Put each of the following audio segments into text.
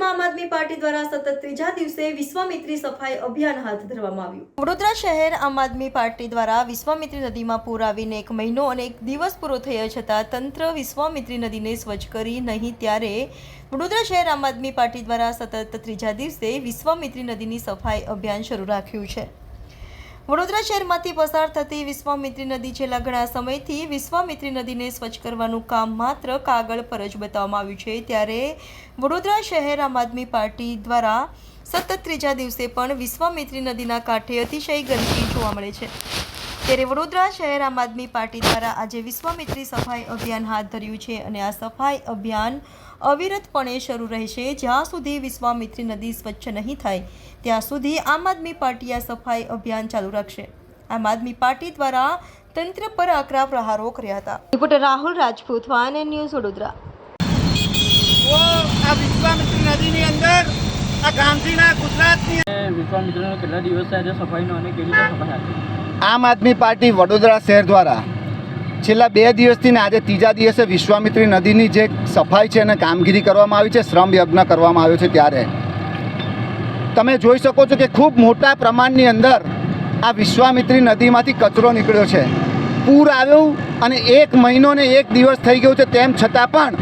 શહેરમાં આમ આદમી પાર્ટી દ્વારા સતત ત્રીજા દિવસે વિશ્વામિત્રી સફાઈ અભિયાન હાથ ધરવામાં આવ્યું। વડોદરા શહેર આમ આદમી પાર્ટી દ્વારા વિશ્વામિત્રી નદીમાં પૂર આવીને 1 મહિનો અને 1 દિવસ પૂરો થયા છતાં તંત્ર વિશ્વામિત્રી નદીને સ્વચ્છ કરી નહીં, ત્યારે વડોદરા શહેર આમ આદમી પાર્ટી દ્વારા સતત ત્રીજા દિવસે વિશ્વામિત્રી નદીની સફાઈ અભિયાન શરૂ રાખ્યું છે। વડોદરા શહેરમાંથી પસાર થતી વિશ્વામિત્રી નદી છેલ્લા ઘણા સમયથી વિશ્વામિત્રી નદીને સ્વચ્છ કરવાનું કામ માત્ર કાગળ પર જ બતાવવામાં આવ્યું છે, ત્યારે વડોદરા શહેર આમ આદમી પાર્ટી દ્વારા સતત ત્રીજા દિવસે પણ વિશ્વામિત્રી નદીના કાંઠે અતિશય ગંદકી જોવા મળે છે। ત્યારે વડોદરા શહેર આમ આદમી પાર્ટી દ્વારા આજે વિશ્વામિત્રી સફાઈ અભિયાન હાથ ધર્યું છે અને આ સફાઈ અભિયાન અવિરતપણે શરૂ રહેશે। જ્યાં સુધી વિશ્વામિત્રી નદી સ્વચ્છ નહીં થાય ત્યાં સુધી આમ આદમી પાર્ટી આ સફાઈ અભિયાન ચાલુ રાખશે। આમ આદમી પાર્ટી દ્વારા તંત્ર પર આકરા પ્રહારો કર્યા હતા। Reporter Rahul Rajput, van news, Vadodara. આ વિશ્વામિત્રી નદીની અંદર આ ગાંધીના ગુજરાતની વિશ્વામિત્રીનો કેટલા દિવસ આજે સફાઈનો અને કેવી રીતે સફાઈ હતી? આમ આદમી પાર્ટી વડોદરા શહેર દ્વારા છેલ્લા 2 દિવસથી ને આજે ત્રીજા દિવસે વિશ્વામિત્રી નદીની જે સફાઈ છે અને કામગીરી કરવામાં આવી છે, શ્રમ યજ્ઞ કરવામાં આવ્યો છે, ત્યારે તમે જોઈ શકો છો કે ખૂબ મોટા પ્રમાણની અંદર આ વિશ્વામિત્રી નદીમાંથી કચરો નીકળ્યો છે। પૂર આવ્યું અને 1 મહિનો ને 1 દિવસ થઈ ગયો છે, તેમ છતાં પણ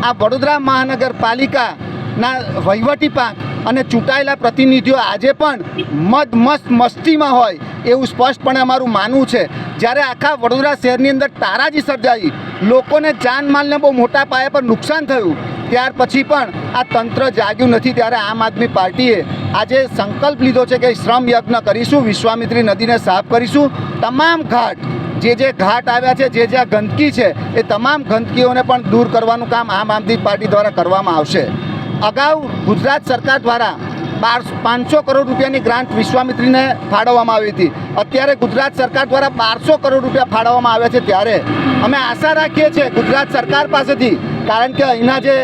આ વડોદરા મહાનગરપાલિકાના વહીવટી પાંખ અને ચૂંટાયેલા પ્રતિનિધિઓ આજે પણ મસ્ત મસ્તીમાં હોય એવું સ્પષ્ટપણે અમારું માનવું છે। જ્યારે આખા વડોદરા શહેરની અંદર તારાજી સર્જાઈ, લોકોને જાનમાલને બહુ મોટા પાયા પર નુકસાન થયું, ત્યાર પછી પણ આ તંત્ર જાગ્યું નથી। ત્યારે આમ આદમી પાર્ટીએ આજે સંકલ્પ લીધો છે કે શ્રમ યજ્ઞ કરીશું, વિશ્વામિત્રી નદીને સાફ કરીશું। તમામ ઘાટ જે ઘાટ આવ્યા છે, જ્યાં ગંદકી છે, એ તમામ ગંદકીઓને પણ દૂર કરવાનું કામ આમ આદમી પાર્ટી દ્વારા કરવામાં આવશે। અગાઉ ગુજરાત સરકાર દ્વારા 500 કરોડ રૂપિયાની ગ્રાન્ટ વિશ્વામિત્રીને ફાળવવામાં આવી હતી। અત્યારે ગુજરાત સરકાર દ્વારા 1200 કરોડ રૂપિયા ફાળવવામાં આવ્યા છે। ત્યારે અમે આશા રાખીએ છીએ ગુજરાત સરકાર પાસેથી, કારણ કે અહીંના જે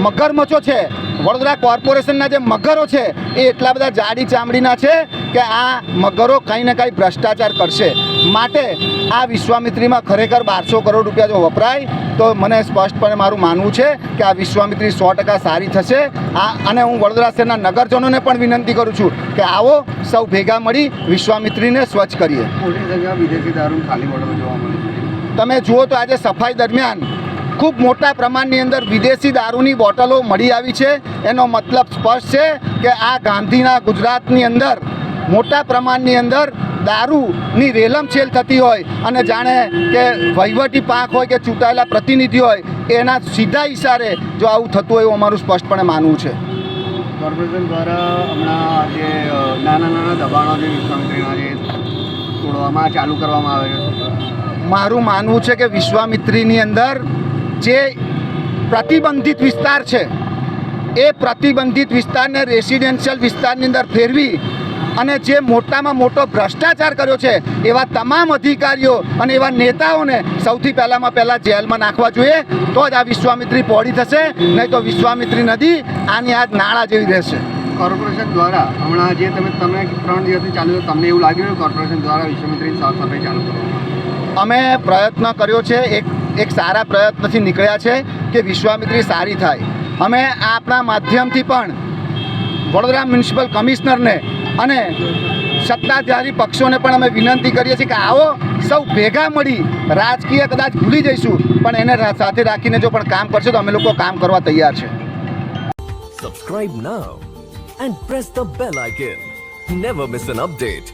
મગરમચ્છો છે, વડોદરા કોર્પોરેશનના જે મગરો છે, એ એટલા બધા જાડી ચામડીના છે કે આ મગરો કંઈ ને કંઈ ભ્રષ્ટાચાર કરશે। માટે આ વિશ્વામિત્રીમાં ખરેખર 1200 કરોડ રૂપિયા જો વપરાય તો મને સ્પષ્ટપણે મારું માનવું છે કે આ વિશ્વામિત્રી 100% સારી થશે। અને હું વડોદરા શહેરના નગરજનોને પણ વિનંતી કરું છું કે આવો સૌ ભેગા મળી વિશ્વામિત્રીને સ્વચ્છ કરીએ। વિદેશી દારૂ ખાલી બોટલો જોવા મળે, તમે જુઓ તો આજે સફાઈ દરમિયાન ખૂબ મોટા પ્રમાણની અંદર વિદેશી દારૂની બોટલો મળી આવી છે। એનો મતલબ સ્પષ્ટ છે કે આ ગાંધીના ગુજરાતની અંદર મોટા પ્રમાણની અંદર દારૂની રેલમછેલ થતી હોય અને જાણે કે વહીવટી પાંખ હોય કે ચૂંટાયેલા પ્રતિનિધિ હોય એના સીધા ઇશારે જો આવું થતું હોય એવું અમારું સ્પષ્ટપણે માનવું છે। કોર્પોરેશન દ્વારા હમણાં જે નાના દબાણો જે વિશ્વામિત્રીના જે તોડવામાં ચાલુ કરવામાં આવે છે, મારું માનવું છે કે વિશ્વામિત્રીની અંદર જે પ્રતિબંધિત વિસ્તાર છે એ પ્રતિબંધિત વિસ્તારને રેસિડેન્શિયલ વિસ્તારની અંદર ફેરવી અને જે મોટામાં મોટો ભ્રષ્ટાચાર કર્યો છે એવા તમામ અધિકારીઓ અને એવા નેતાઓને સૌથી પહેલાં જેલમાં નાખવા જોઈએ, તો જ આ વિશ્વામિત્રી પહોળી થશે, નહીં તો વિશ્વામિત્રી નદી આની આ નાળા જેવી રહેશે। કોર્પોરેશન દ્વારા હમણાં જે તમે 3 દિવસથી ચાલુ, તમને એવું લાગ્યું કોર્પોરેશન દ્વારા વિશ્વામિત્રીની સાફ સફાઈ ચાલુ કરવામાં? અમે પ્રયત્ન કર્યો છે, એક સારા પ્રયત્નથી નીકળ્યા છે કે વિશ્વામિત્રી સારી થાય। અમે આપણા માધ્યમથી પણ વડોદરા મ્યુનિસિપલ કમિશનરને અને સત્તાધારી પક્ષોને પણ અમે વિનંતી કરીએ છીએ કે આવો સૌ ભેગા મળી, રાજકીય કદાચ ભૂલી જઈશું પણ એને સાથે રાખીને જો પણ કામ કરશે તો અમે લોકો કામ કરવા તૈયાર છે। Subscribe now and press the bell icon. Never miss an update.